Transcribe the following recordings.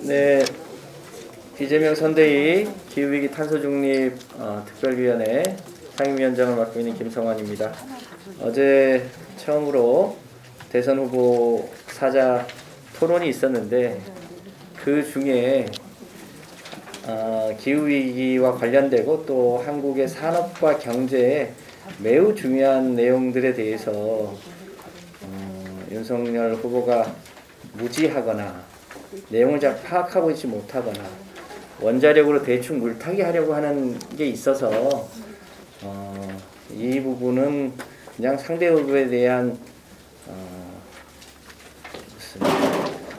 네, 이재명 선대위 기후위기 탄소중립 특별위원회 상임위원장을 맡고 있는 김성환입니다. 어제 처음으로 대선 후보 사자 토론이 있었는데 그 중에 기후위기와 관련되고 또 한국의 산업과 경제에 매우 중요한 내용들에 대해서 윤석열 후보가 무지하거나 내용을 잘 파악하고 있지 못하거나 원자력으로 대충 물타기 하려고 하는 게 있어서 이 부분은 그냥 상대 후보에 대한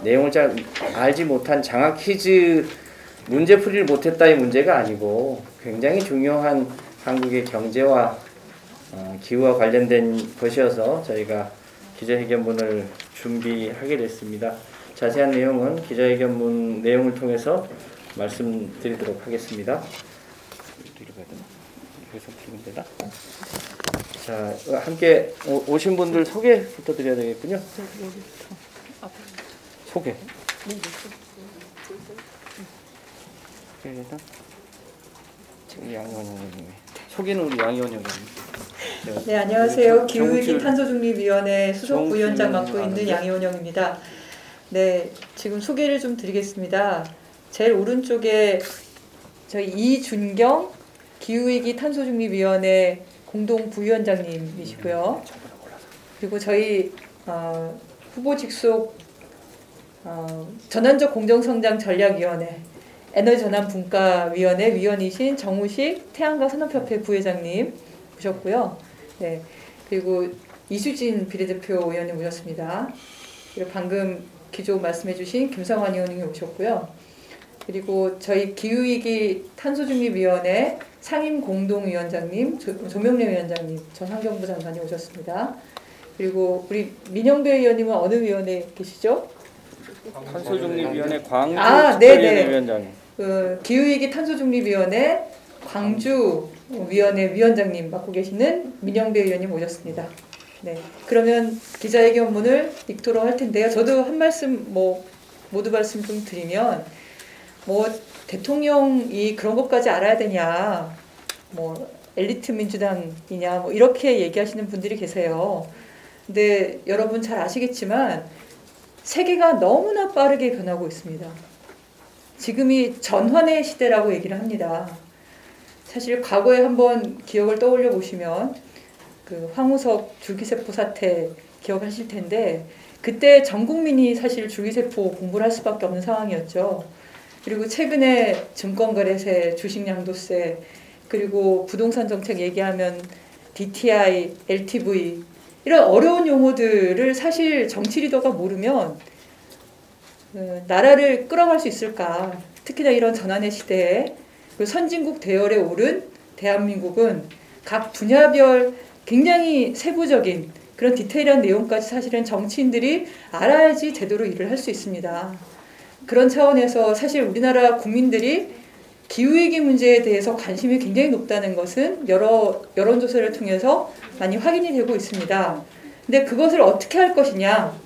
내용을 잘 알지 못한 장학 퀴즈 문제 풀이를 못했다의 문제가 아니고 굉장히 중요한 한국의 경제와 기후와 관련된 것이어서 저희가 기자회견문을 준비하게 됐습니다. 자세한 내용은 기자회견문 내용을 통해서 말씀드리도록 하겠습니다. 자, 함께 오신 분들 소개부터 드려야 되겠군요. 소개. 우리 양희원 의원님. 소개는 우리 양희원 의원님. 네, 안녕하세요. 기후위기 탄소중립위원회 수석 부위원장 맡고 있는 양희원영입니다. 네, 지금 소개를 좀 드리겠습니다. 제일 오른쪽에 저희 이준경 기후위기 탄소중립위원회 공동 부위원장님이시고요. 그리고 저희 후보 직속 전환적 공정성장 전략위원회 에너지전환분과위원회 위원이신 정우식 태양광 산업협회 부회장님 모셨고요. 네, 그리고 이수진 비례대표 의원님 모셨습니다. 그리고 방금 기조 말씀해주신 김성환 의원님이 오셨고요. 그리고 저희 기후위기 탄소중립위원회 상임공동위원장님 조명래 위원장님, 전 환경부 장관이 오셨습니다. 그리고 우리 민영배 의원님은 어느 위원회에 계시죠? 탄소중립위원회 광주 특별위원장. 기후위기 탄소중립위원회 광주위원회 위원장님 맡고 계시는 민영배 의원님 오셨습니다. 네, 그러면 기자회견문을 읽도록 할 텐데요. 저도 한 말씀 모두 말씀 좀 드리면 대통령이 그런 것까지 알아야 되냐, 엘리트 민주당이냐, 이렇게 얘기하시는 분들이 계세요. 근데 여러분 잘 아시겠지만 세계가 너무나 빠르게 변하고 있습니다. 지금이 전환의 시대라고 얘기를 합니다. 사실 과거에 한번 기억을 떠올려 보시면 그 황우석 줄기세포 사태 기억하실 텐데 그때 전 국민이 사실 줄기세포 공부를 할 수밖에 없는 상황이었죠. 그리고 최근에 증권거래세, 주식양도세, 그리고 부동산 정책 얘기하면 DTI, LTV 이런 어려운 용어들을 사실 정치 리더가 모르면 나라를 끌어갈 수 있을까? 특히나 이런 전환의 시대에 선진국 대열에 오른 대한민국은 각 분야별 굉장히 세부적인 그런 디테일한 내용까지 사실은 정치인들이 알아야지 제대로 일을 할 수 있습니다. 그런 차원에서 사실 우리나라 국민들이 기후위기 문제에 대해서 관심이 굉장히 높다는 것은 여러 여론조사를 통해서 많이 확인이 되고 있습니다. 근데 그것을 어떻게 할 것이냐?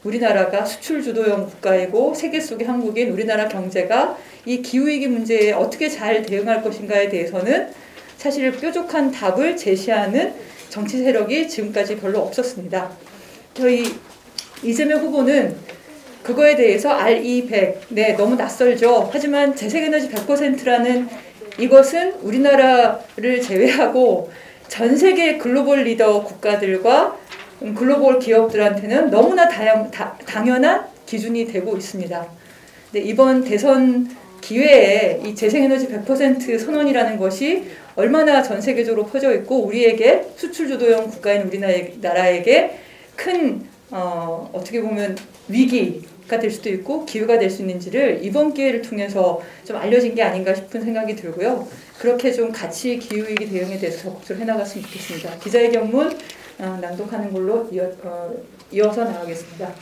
우리나라가 수출주도형 국가이고 세계 속의 한국인 우리나라 경제가 이 기후위기 문제에 어떻게 잘 대응할 것인가에 대해서는 사실 뾰족한 답을 제시하는 정치 세력이 지금까지 별로 없었습니다. 저희 이재명 후보는 그거에 대해서 RE100, 네, 너무 낯설죠. 하지만 재생에너지 100%라는 이것은 우리나라를 제외하고 전 세계 글로벌 리더 국가들과 글로벌 기업들한테는 너무나 당연한 기준이 되고 있습니다. 네, 이번 대선 기회에 이 재생에너지 100% 선언이라는 것이 얼마나 전 세계적으로 퍼져 있고 우리에게 수출주도형 국가인 우리나라에게 큰 어떻게 보면 위기가 될 수도 있고 기회가 될 수 있는지를 이번 기회를 통해서 좀 알려진 게 아닌가 싶은 생각이 들고요. 그렇게 좀 같이 기후위기 대응에 대해서 적극적으로 해나갔으면 좋겠습니다. 기자회견문 낭독하는 걸로 이어서 나가겠습니다.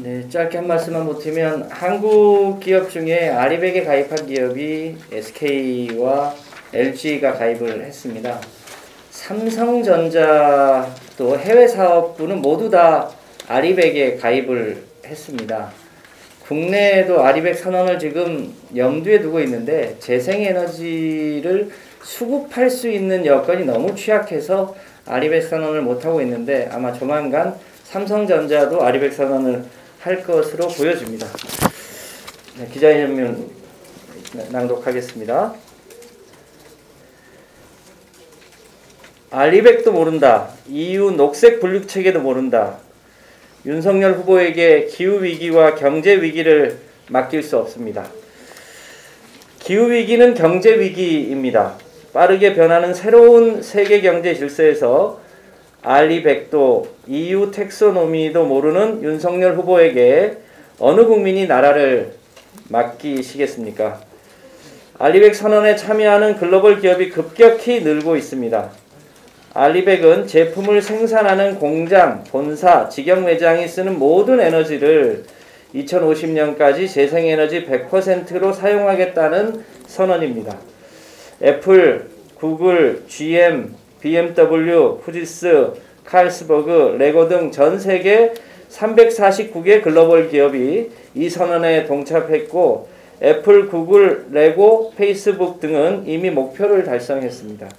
네, 짧게 한 말씀만 보태면 한국 기업 중에 아리백에 가입한 기업이 SK와 LG가 가입을 했습니다. 삼성전자 또 해외 사업부는 모두 다 아리백에 가입을 했습니다. 국내에도 아리백 선언을 지금 염두에 두고 있는데 재생에너지를 수급할 수 있는 여건이 너무 취약해서 아리백 선언을 못하고 있는데 아마 조만간 삼성전자도 아리백 선언을 할 것으로 보여집니다. 네, 기자회견문 낭독하겠습니다. 아리백도 모른다. EU 녹색 분류체계도 모른다. 윤석열 후보에게 기후위기와 경제위기를 맡길 수 없습니다. 기후위기는 경제위기입니다. 빠르게 변하는 새로운 세계 경제 질서에서 아리백도 EU 텍소노미도 모르는 윤석열 후보에게 어느 국민이 나라를 맡기시겠습니까? 아리백 선언에 참여하는 글로벌 기업이 급격히 늘고 있습니다. 아리백은 제품을 생산하는 공장, 본사, 직영 매장이 쓰는 모든 에너지를 2050년까지 재생에너지 100%로 사용하겠다는 선언입니다. 애플, 구글, GM, BMW, 후지스, 칼스버그, 레고 등 전 세계 349개 글로벌 기업이 이 선언에 동참했고 애플, 구글, 레고, 페이스북 등은 이미 목표를 달성했습니다.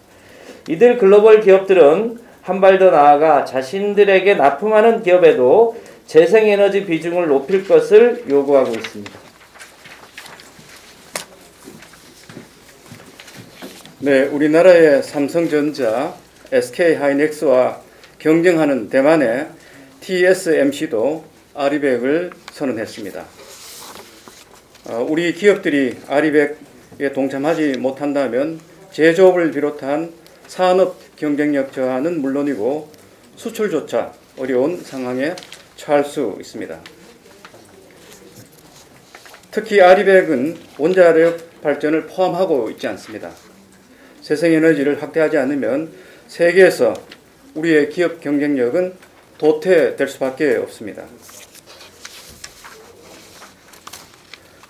이들 글로벌 기업들은 한 발 더 나아가 자신들에게 납품하는 기업에도 재생에너지 비중을 높일 것을 요구하고 있습니다. 네, 우리나라의 삼성전자, SK하이닉스와 경쟁하는 대만의 TSMC도 아리백을 선언했습니다. 우리 기업들이 아리백에 동참하지 못한다면 제조업을 비롯한 산업 경쟁력 저하는 물론이고 수출조차 어려운 상황에 처할 수 있습니다. 특히 아리백은 원자력 발전을 포함하고 있지 않습니다. 재생에너지를 확대하지 않으면 세계에서 우리의 기업 경쟁력은 도태될 수밖에 없습니다.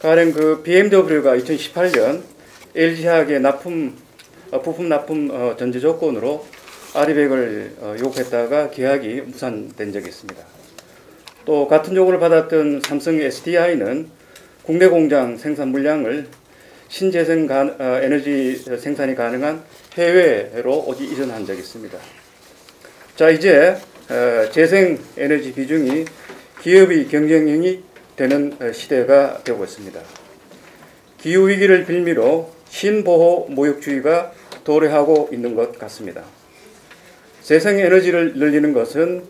가령 BMW가 2018년 LG화학의 부품 납품 전제 조건으로 아리백을 요구했다가 계약이 무산된 적이 있습니다. 또 같은 요구를 받았던 삼성 SDI는 국내 공장 생산 물량을 신재생 에너지 생산이 가능한 해외로 이전한 적이 있습니다. 자, 이제 재생 에너지 비중이 기업의 경쟁력이 되는 시대가 되고 있습니다. 기후 위기를 빌미로 신보호 모욕주의가 도래하고 있는 것 같습니다. 재생 에너지를 늘리는 것은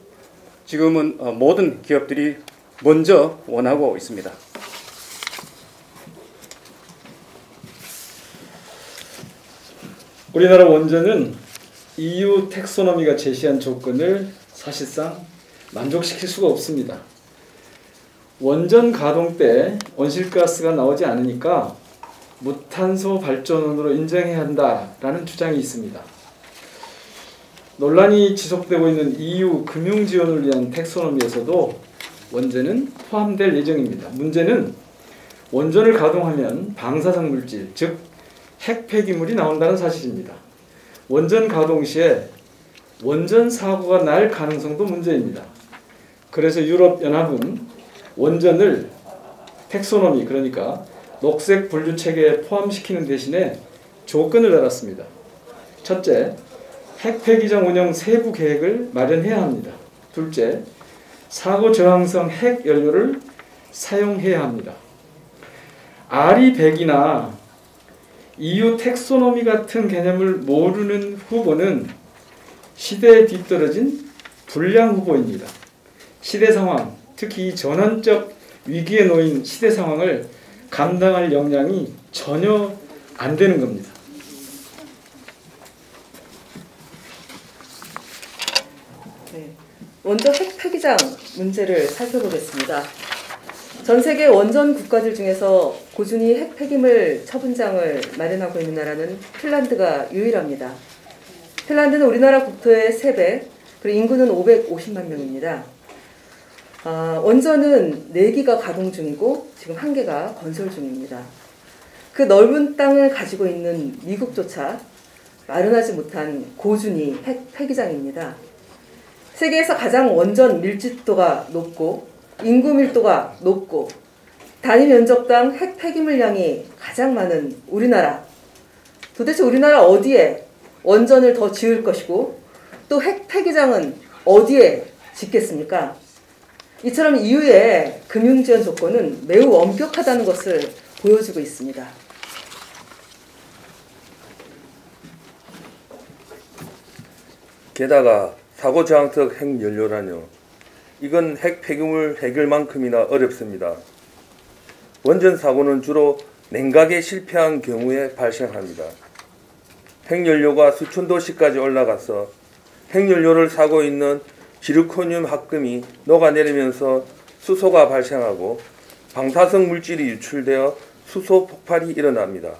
지금은 모든 기업들이 먼저 원하고 있습니다. 우리나라 원전은 EU 텍소노미가 제시한 조건을 사실상 만족시킬 수가 없습니다. 원전 가동 때 온실가스가 나오지 않으니까 무탄소 발전원으로 인정해야 한다라는 주장이 있습니다. 논란이 지속되고 있는 EU 금융 지원을 위한 텍소노미에서도 원전은 포함될 예정입니다. 문제는 원전을 가동하면 방사성 물질, 즉 핵 폐기물이 나온다는 사실입니다. 원전 가동 시에 원전 사고가 날 가능성도 문제입니다. 그래서 유럽연합은 원전을 텍소노미, 그러니까 녹색 분류 체계에 포함시키는 대신에 조건을 달았습니다. 첫째, 핵 폐기장 운영 세부 계획을 마련해야 합니다. 둘째, 사고 저항성 핵 연료를 사용해야 합니다. 아리백이나 EU 텍소노미 같은 개념을 모르는 후보는 시대에 뒤떨어진 불량 후보입니다. 시대 상황, 특히 이 전환적 위기에 놓인 시대 상황을 감당할 역량이 전혀 안 되는 겁니다. 네, 먼저 핵 폐기장 문제를 살펴보겠습니다. 전 세계 원전 국가들 중에서 고준위 핵 폐기물 처분장을 마련하고 있는 나라는 핀란드가 유일합니다. 핀란드는 우리나라 국토의 3배, 그리고 인구는 550만 명입니다. 원전은 4기가 가동 중이고 지금 1개가 건설 중입니다. 그 넓은 땅을 가지고 있는 미국조차 마련하지 못한 고준위 핵 폐기장입니다. 세계에서 가장 원전 밀집도가 높고 인구 밀도가 높고 단위 면적당 핵 폐기물량이 가장 많은 우리나라. 도대체 우리나라 어디에 원전을 더 지을 것이고 또 핵 폐기장은 어디에 짓겠습니까? 이처럼 EU의 금융지원 조건은 매우 엄격하다는 것을 보여주고 있습니다. 게다가 사고저항적 핵연료라뇨. 이건 핵 폐기물 해결만큼이나 어렵습니다. 원전 사고는 주로 냉각에 실패한 경우에 발생합니다. 핵연료가 수천 도씨까지 올라가서 핵연료를 사고 있는 지르코늄 합금이 녹아내리면서 수소가 발생하고 방사성 물질이 유출되어 수소 폭발이 일어납니다.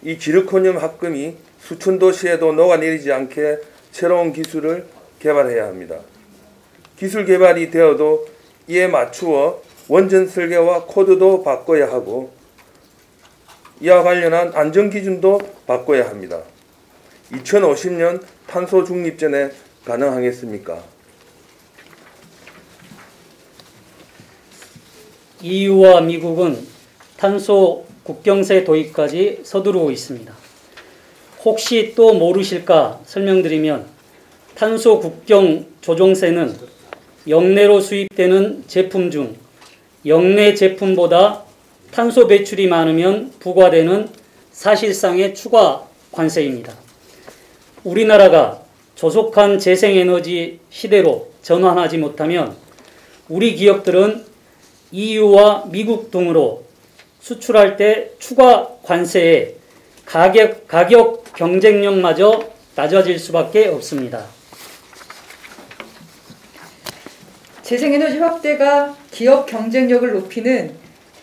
이 지르코늄 합금이 수천 도시에도 녹아내리지 않게 새로운 기술을 개발해야 합니다. 기술 개발이 되어도 이에 맞추어 원전 설계와 코드도 바꿔야 하고 이와 관련한 안전기준도 바꿔야 합니다. 2050년 탄소 중립 전에 가능하겠습니까? EU와 미국은 탄소 국경세 도입까지 서두르고 있습니다. 혹시 또 모르실까 설명드리면 탄소 국경 조정세는 역내로 수입되는 제품 중 역내 제품보다 탄소 배출이 많으면 부과되는 사실상의 추가 관세입니다. 우리나라가 조속한 재생에너지 시대로 전환하지 못하면 우리 기업들은 EU와 미국 등으로 수출할 때 추가 관세에 가격 경쟁력마저 낮아질 수밖에 없습니다. 재생에너지 확대가 기업 경쟁력을 높이는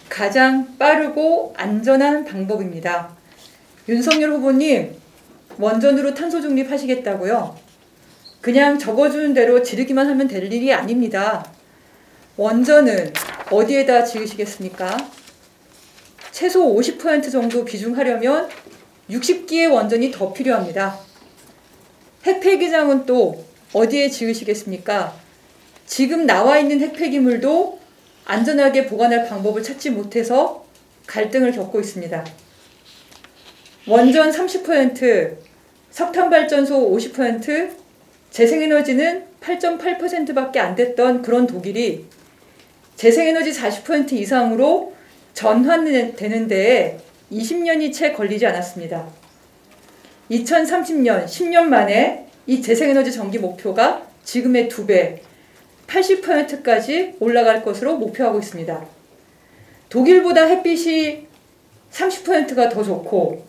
가장 빠르고 안전한 방법입니다. 윤석열 후보님, 원전으로 탄소 중립하시겠다고요? 그냥 적어주는 대로 지르기만 하면 될 일이 아닙니다. 원전은 어디에다 지으시겠습니까? 최소 50% 정도 비중하려면 60기의 원전이 더 필요합니다. 핵폐기장은 또 어디에 지으시겠습니까? 지금 나와 있는 핵폐기물도 안전하게 보관할 방법을 찾지 못해서 갈등을 겪고 있습니다. 원전 30%, 석탄발전소 50%, 재생에너지는 8.8%밖에 안 됐던 그런 독일이 재생에너지 40% 이상으로 전환되는 데에 20년이 채 걸리지 않았습니다. 2030년, 10년 만에 이 재생에너지 전기 목표가 지금의 2배, 80%까지 올라갈 것으로 목표하고 있습니다. 독일보다 햇빛이 30%가 더 좋고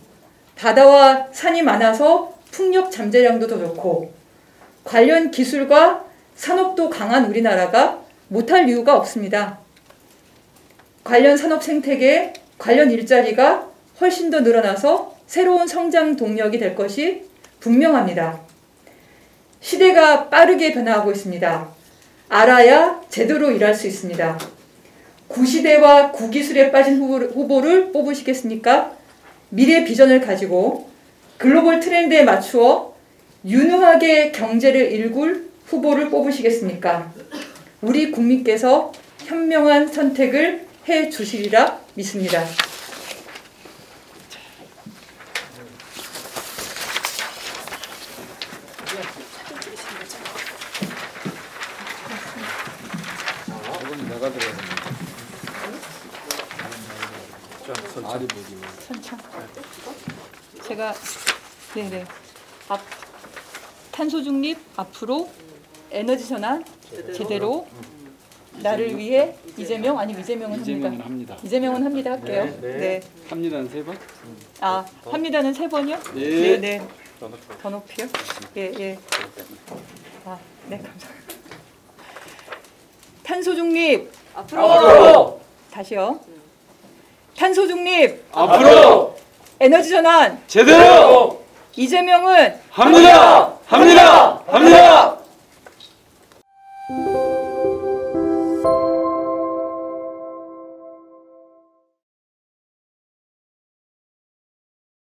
바다와 산이 많아서 풍력 잠재량도 더 좋고 관련 기술과 산업도 강한 우리나라가 못할 이유가 없습니다. 관련 산업 생태계, 관련 일자리가 훨씬 더 늘어나서 새로운 성장 동력이 될 것이 분명합니다. 시대가 빠르게 변화하고 있습니다. 알아야 제대로 일할 수 있습니다. 구시대와 구기술에 빠진 후보를 뽑으시겠습니까? 미래 비전을 가지고 글로벌 트렌드에 맞추어 유능하게 경제를 일굴 후보를 뽑으시겠습니까? 우리 국민께서 현명한 선택을 해 주시리라 믿습니다. 선창. 제가 네네. 탄소 중립 앞으로 에너지 전환 제대로 나를 위해 이재명 아니면 이재명은 합니다. 이재명은 합니다 할게요. 네. 합니다는 3번? 아 합니다는 3번이요? 네. 네. 더 높이요? 예 예. 아 네 감사합니다. 탄소 중립 앞으로 다시요. 탄소 중립 앞으로 에너지 전환 제대로 이재명은 합니다.